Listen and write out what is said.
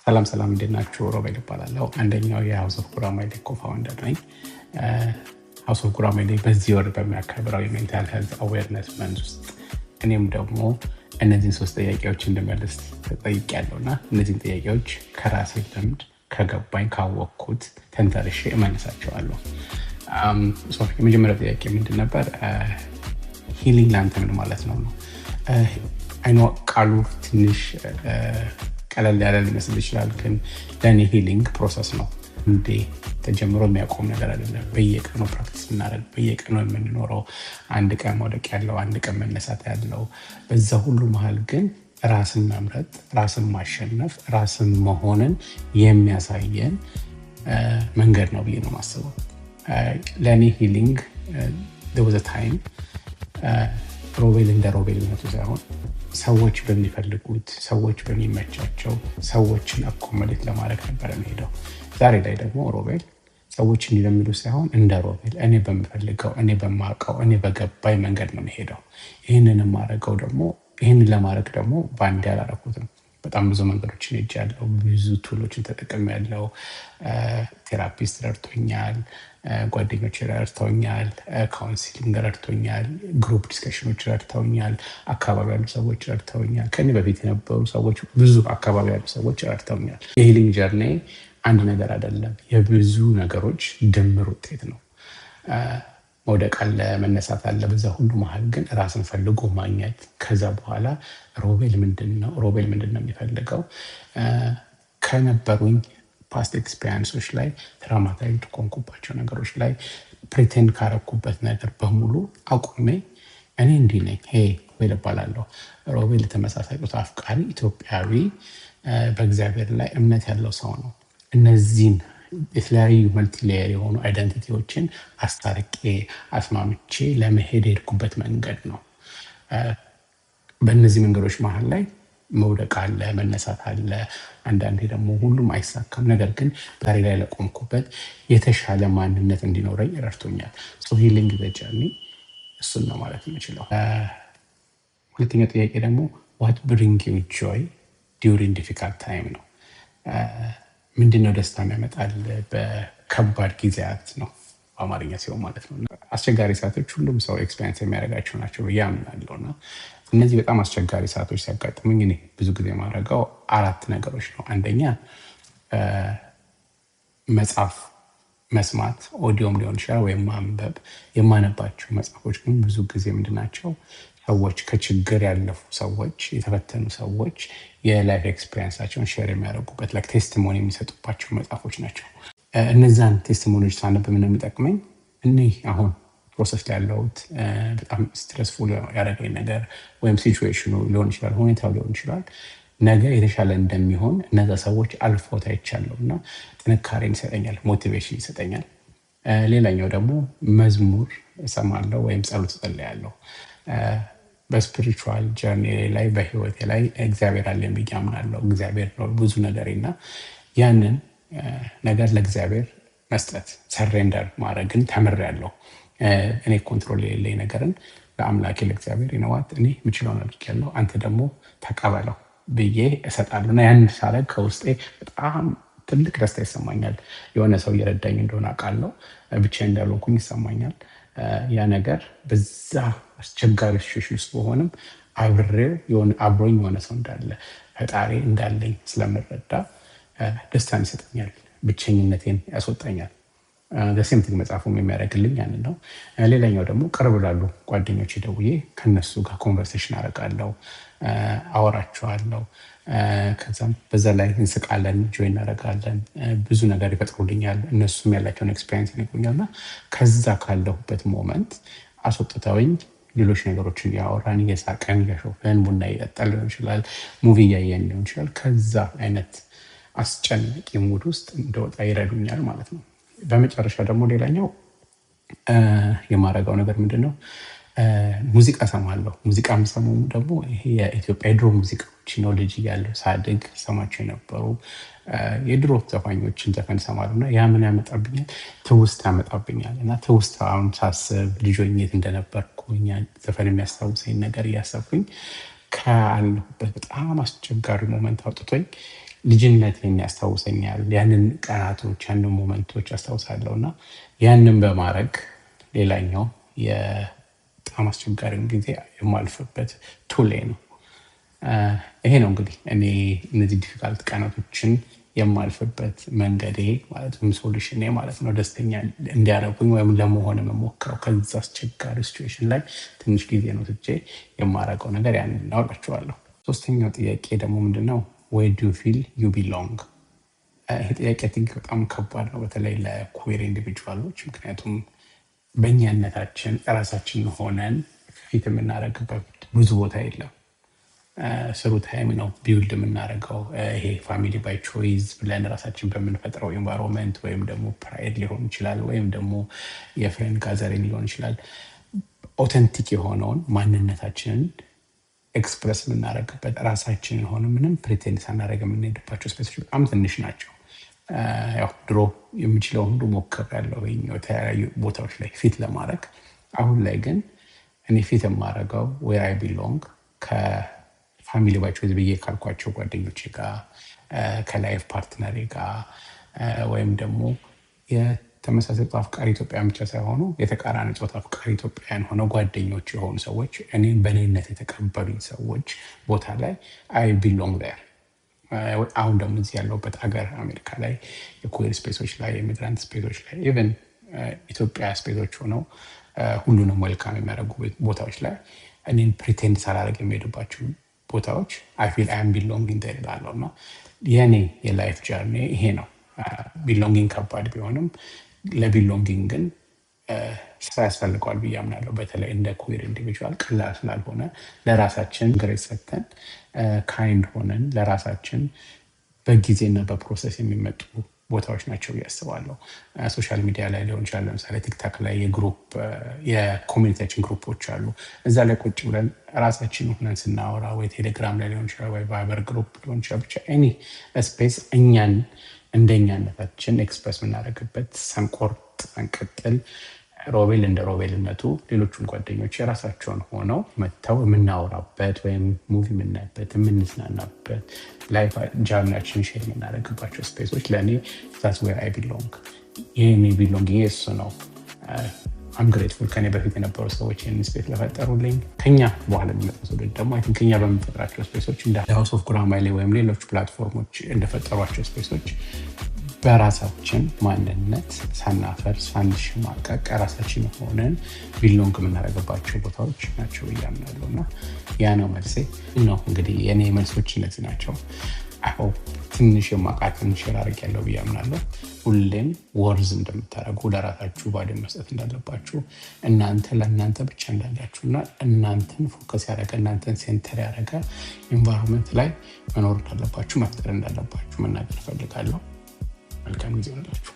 ሰላም እንዴት ናችሁ? ሮቤል እባላለሁ። አንደኛው የሃውስ ኦፍ ጉራማይሌ ኮፋውንደር ነኝ። ሃውስ ኦፍ ጉራማይሌ በዚህ ወር በሚያከብረው የሜንታል ሄልዝ አዌርነስ መንዝ ውስጥ እኔም ደግሞ እነዚህን 3 ጥያቄዎች እንድመልስ ተጠይቄያለሁ እና እነዚህን ጥያቄዎች ከራሴ ልምድ ከገባኝ ካወቅኩት ተንተርሼ እመልሳቸዋለሁ። የመጀመሪያው ጥያቄ ምንድን ነበር? ሂሊንግ ለአንተ ምን ማለት ነው? አይኖ ቃሉ ትንሽ ቀለል ያለ ሊመስል ይችላል፣ ግን ለእኔ ሂሊንግ ፕሮሰስ ነው። እንዴ ተጀምሮ የሚያቆም ነገር አይደለም። በየቀኑ ፕራክቲስ እናደርግ፣ በየቀኑ የምንኖረው፣ አንድ ቀን መውደቅ ያለው፣ አንድ ቀን መነሳት ያለው፣ በዛ ሁሉ መሀል ግን ራስን መምረጥ፣ ራስን ማሸነፍ፣ ራስን መሆንን የሚያሳየን መንገድ ነው ብዬ ነው የማስበው። ለእኔ ሂሊንግ there was a time ሮቤል እንደ ሮቤልነቱ ሳይሆን ሰዎች በሚፈልጉት፣ ሰዎች በሚመቻቸው ሰዎችን አኮሞዴት ለማድረግ ነበር የሚሄደው። ዛሬ ላይ ደግሞ ሮቤል ሰዎች እንዲለምዱ ሳይሆን እንደ ሮቤል እኔ በምፈልገው፣ እኔ በማውቀው፣ እኔ በገባኝ መንገድ ነው የሚሄደው። ይህንን ለማድረግ ደግሞ በአንዴ አላረኩትም። በጣም ብዙ መንገዶችን ሄጃለሁ። ብዙ ቱሎችን ተጠቅሜያለሁ። ቴራፒስት ረድቶኛል፣ ጓደኞች ረድተውኛል፣ ካውንስሊንግ ረድቶኛል፣ ግሩፕ ዲስከሽኖች ረድተውኛል፣ አካባቢ ያሉ ሰዎች ረድተውኛል፣ ከኔ በፊት የነበሩ ሰዎች፣ ብዙ አካባቢ ያሉ ሰዎች ረድተውኛል። የሂሊንግ ጀርኒ አንድ ነገር አይደለም፣ የብዙ ነገሮች ድምር ውጤት ነው። መውደቅ አለ፣ መነሳት አለ። በዛ ሁሉ መሀል ግን ራስን ፈልጎ ማግኘት፣ ከዛ በኋላ ሮቤል ምንድን ነው የሚፈልገው? ከነበሩኝ ፓስት ኤክስፔሪንሶች ላይ፣ ትራውማታይዝድ ከሆንኩባቸው ነገሮች ላይ፣ ፕሪቴንድ ካረኩበት ነገር በሙሉ አቁሜ እኔ እንዲህ ነኝ፣ ሮቤል እባላለሁ፣ ሮቤል ተመሳሳይ ጾታ አፍቃሪ ኢትዮጵያዊ፣ በእግዚአብሔር ላይ እምነት ያለው ሰው ነው። እነዚህን የተለያዩ መልቲሌየር የሆኑ አይደንቲቲዎችን አስታርቄ አስማምቼ ለመሄድ የሄድኩበት መንገድ ነው። በእነዚህ መንገዶች መሀል ላይ መውደቅ አለ፣ መነሳት አለ። አንዳንዴ ደግሞ ሁሉም አይሳካም። ነገር ግን ዛሬ ላይ ለቆምኩበት የተሻለ ማንነት እንዲኖረኝ ረድቶኛል። ሂሊንግ ዘ ጀርኒ እሱን ነው ማለት የምችለው። ሁለተኛው ጥያቄ ደግሞ ዋት ብሪንግ ዩ ጆይ ዲዩሪንግ ዲፊካልት ታይም ነው። ምንድነው ደስታ ያመጣል በከባድ ጊዜያት ነው በአማርኛ ሲሆን ማለት ነው። አስቸጋሪ ሰዓቶች ሁሉም ሰው ኤክስፔሪንስ የሚያደርጋቸው ናቸው ብዬ አምናለሁ እና እነዚህ በጣም አስቸጋሪ ሰዓቶች ሲያጋጥሙኝ እኔ ብዙ ጊዜ የማደርገው 4 ነገሮች ነው። አንደኛ መጽሐፍ መስማት፣ ኦዲዮም ሊሆን ይችላል ወይም ማንበብ። የማነባቸው መጽሐፎች ግን ብዙ ጊዜ ምንድናቸው? ሰዎች ከችግር ያለፉ ሰዎች፣ የተፈተኑ ሰዎች የላይፍ ኤክስፔሪንሳቸውን ሼር የሚያደርጉበት ላይክ ቴስቲሞኒ የሚሰጡባቸው መጽሐፎች ናቸው። እነዛን ቴስቲሞኒዎች ሳነብ ምን የሚጠቅመኝ እኒህ አሁን ፕሮሰስ ላይ ያለሁት በጣም ስትረስፉል ያደረገኝ ነገር ወይም ሲቹዌሽኑ ሊሆን ይችላል፣ ሁኔታው ሊሆን ይችላል፣ ነገ የተሻለ እንደሚሆን እነዛ ሰዎች አልፎት አይቻለሁ እና ጥንካሬን ይሰጠኛል፣ ሞቲቬሽን ይሰጠኛል። ሌላኛው ደግሞ መዝሙር እሰማለሁ ወይም ጸሎት እጸልያለሁ። በስፒሪቹዋል ጀርኒ ላይ በህይወቴ ላይ እግዚአብሔር አለ ብዬ አምናለሁ። እግዚአብሔር ነው ብዙ ነገሬና ያንን ነገር ለእግዚአብሔር መስጠት፣ ሰሬንደር ማድረግን ተምሬያለሁ። እኔ ኮንትሮል የሌለኝ ነገርን ለአምላኬ ለእግዚአብሔር ይነዋት እኔ የምችለውን አድርጌያለሁ፣ አንተ ደግሞ ተቀበለው ብዬ እሰጣለሁ እና ያንን ሳደርግ ከውስጤ በጣም ትልቅ ደስታ ይሰማኛል። የሆነ ሰው እየረዳኝ እንደሆነ አውቃለሁ፣ ብቻዬን እንዳልሆንኩኝ ይሰማኛል። ያ ነገር በዛ አስቸጋሪ ሲቹዌሽን ውስጥ በሆንም አብሮኝ የሆነ ሰው እንዳለ፣ ፈጣሪ እንዳለኝ ስለምረዳ ደስታን ይሰጠኛል፣ ብቸኝነቴን ያስወጣኛል። ሴምቲንግ መጽሐፉም የሚያደርግልኝ ያንን ነው። ሌላኛው ደግሞ ቅርብ ላሉ ጓደኞች ደውዬ ከነሱ ጋር ኮንቨርሴሽን አደርጋለሁ፣ አወራቸዋለሁ። ከዛም በዛ ላይ እንስቃለን፣ ጆይ እናደርጋለን፣ ብዙ ነገር ይፈጥሩልኛል። እነሱም ያላቸውን ኤክስፔሪንስ ይነግሩኛል እና ከዛ ካለሁበት ሞመንት አስወጥተውኝ ሌሎች ነገሮችን እያወራን እየሳቀን እያሾፈን ቡና እየጠጣን ሊሆን ይችላል፣ ሙቪ እያየን ሊሆን ይችላል። ከዛ አይነት አስጨናቂ ሙድ ውስጥ እንደወጣ ይረዱኛል ማለት ነው። በመጨረሻ ደግሞ ሌላኛው የማረጋው ነገር ምንድነው? ሙዚቃ ሰማለሁ። ሙዚቃ የምሰማው ደግሞ ይሄ የኢትዮጵያ የድሮ ሙዚቃዎች ነው። ልጅ እያለሁ ሳድግ ሰማቸው የነበሩ የድሮ ዘፋኞችን ዘፈን ሰማለሁ እና ያ ምን ያመጣብኛል? ትውስታ ያመጣብኛል እና ትውስታ አሁን ሳስብ ልጅ ሆኜ የት እንደነበርኩኝ ዘፈን የሚያስታውሰኝ ነገር እያሰብኩኝ ካለሁበት በጣም አስቸጋሪ ሞመንት አውጥቶኝ ልጅነቴን ያስታውሰኛል። ያንን ቀናቶች ያንን ሞመንቶች አስታውሳለሁ እና ያንን በማድረግ ሌላኛው በጣም አስቸጋሪውን ጊዜ የማልፍበት ቱሌ ነው። ይሄ ነው እንግዲህ እኔ እነዚህ ዲፊካልት ቀናቶችን የማልፍበት መንገዴ ማለትም ሶሉሽን ማለት ነው። ደስተኛ እንዲያደርጉኝ ወይም ለመሆን የምሞክረው ከዛ አስቸጋሪ ሲቹዌሽን ላይ ትንሽ ጊዜ ነው ትቼ የማደርገው ነገር ያንን እናወራችኋለሁ። ሶስተኛው ጥያቄ ደግሞ ምንድነው? ወይ ዱ ፊል ዩ ቢሎንግ? ይሄ ጥያቄ ቲንክ በጣም ከባድ ነው፣ በተለይ ለኩዌር ኢንዲቪጁዋሎች። ምክንያቱም በእኛነታችን ራሳችን ሆነን ፊት የምናደርግበት ብዙ ቦታ የለም። ስሩ ታይም ነው ቢውልድ የምናደርገው። ይሄ ፋሚሊ ባይ ቾይዝ ብለን ራሳችን በምንፈጥረው ኤንቫይሮንመንት ወይም ደግሞ ፕራይድ ሊሆን ይችላል፣ ወይም ደግሞ የፍሬንድ ጋዘሪንግ ሊሆን ይችላል። ኦተንቲክ የሆነውን ማንነታችንን ኤክስፕረስ የምናደርግበት ራሳችንን ሆነ ምንም ፕሪቴንድ ሳናደርግ የምንሄድባቸው ስፔሶች በጣም ትንሽ ናቸው። ያው ድሮ የምችለው ሁሉ ሞክሬያለሁ የተለያዩ ቦታዎች ላይ ፊት ለማድረግ። አሁን ላይ ግን እኔ ፊት የማደርገው ዌር አይ ቢሎንግ ከፋሚሊ ባይ ቾይዝ ብዬ ካልኳቸው ጓደኞቼ ጋር፣ ከላይፍ ፓርትነሬ ጋር ወይም ደግሞ የተመሳሳይ ጾታ አፍቃሪ ኢትዮጵያውያን ብቻ ሳይሆኑ የተቃራኒ ጾታ አፍቃሪ ኢትዮጵያውያን ሆነው ጓደኞች የሆኑ ሰዎች፣ እኔን በእኔነት የተቀበሉኝ ሰዎች ቦታ ላይ አይ ቢሎንግ ዜር። አሁን ደግሞ እዚህ ያለሁበት ሀገር አሜሪካ ላይ የኩዌር ስፔሶች ላይ፣ የኢሚግራንት ስፔሶች ላይ፣ ኢቨን ኢትዮጵያ ስፔሶች ሆነው ሁሉንም ዌልካም የሚያደርጉ ቦታዎች ላይ እኔን ፕሪቴንድ ሳላደርግ የሚሄድባቸው ቦታዎች አይ ፊል አይ አም ቢሎንጊንግ ዜር እላለሁ። እና የኔ የላይፍ ጀርኒ ይሄ ነው። ቢሎንጊንግ ከባድ ቢሆንም ለቢሎንጊንግ ግን ስራ ያስፈልገዋል ብዬ አምናለሁ። በተለይ እንደ ኩዌር ኢንዲቪጁዋል ቀላል ስላልሆነ ለራሳችን ግሬስ ሰጥተን ካይንድ ሆነን ለራሳችን በጊዜና በፕሮሰስ የሚመጡ ቦታዎች ናቸው ብዬ አስባለሁ። ሶሻል ሚዲያ ላይ ሊሆን ይችላል። ለምሳሌ ቲክታክ ላይ የኮሚኒቲያችን ግሩፖች አሉ። እዛ ላይ ቁጭ ብለን ራሳችን ሆነን ስናወራ፣ ወይ ቴሌግራም ላይ ሊሆን ይችላል፣ ወይ ቫይበር ግሩፕ ሊሆን ይችላል። ብቻ ኤኒ ስፔስ እኛን እንደኛነታችን ኤክስፕረስ የምናደርግበት፣ ሳንቆርጥ ሳንቀጥል ሮቤል እንደ ሮቤልነቱ ሌሎቹን ጓደኞች የራሳቸውን ሆነው መጥተው የምናወራበት ወይም ሙቪ የምናይበት የምንዝናናበት ላይፍ ጃርኒያችን ሼር የምናደርግባቸው ስፔሶች ለእኔ ዛትስ ዌር አይ ቢሎንግ። ይህኔ ቢሎንግ እሱ ነው። አም ግሬትፉል ከኔ በፊት የነበሩ ሰዎች ይህን ስፔስ ለፈጠሩልኝ። ከኛ በኋላ የሚመጡ ሰዎች ደግሞ አይ ቲንክ ከኛ በምንፈጥራቸው ስፔሶች እንደ ሃውስ ኦፍ ጉራማይሌ ወይም ሌሎች ፕላትፎርሞች እንደፈጠሯቸው ስፔሶች በራሳችን ማንነት ሳናፈር ሳንሸማቀቅ ራሳችን ሆነን ቢሎንግ የምናደርግባቸው ቦታዎች ናቸው ብዬ አምናለሁ። እና ያ ነው መልሴ ነው። እንግዲህ የኔ መልሶች እነዚህ ናቸው። ትንሽ የማውቃትን ሼር አድርጌያለሁ ብዬ አምናለሁ። ሁሌም ወርዝ እንደምታደርጉ ለራሳችሁ ባዶ መስጠት እንዳለባችሁ፣ እናንተ ለእናንተ ብቻ እንዳላችሁ እና እናንተን ፎከስ ያደረገ እናንተን ሴንተር ያደረገ ኢንቫይሮንመንት ላይ መኖር እንዳለባችሁ መፍጠር እንዳለባችሁ መናገር እፈልጋለሁ። መልካም ጊዜ ይሁንላችሁ።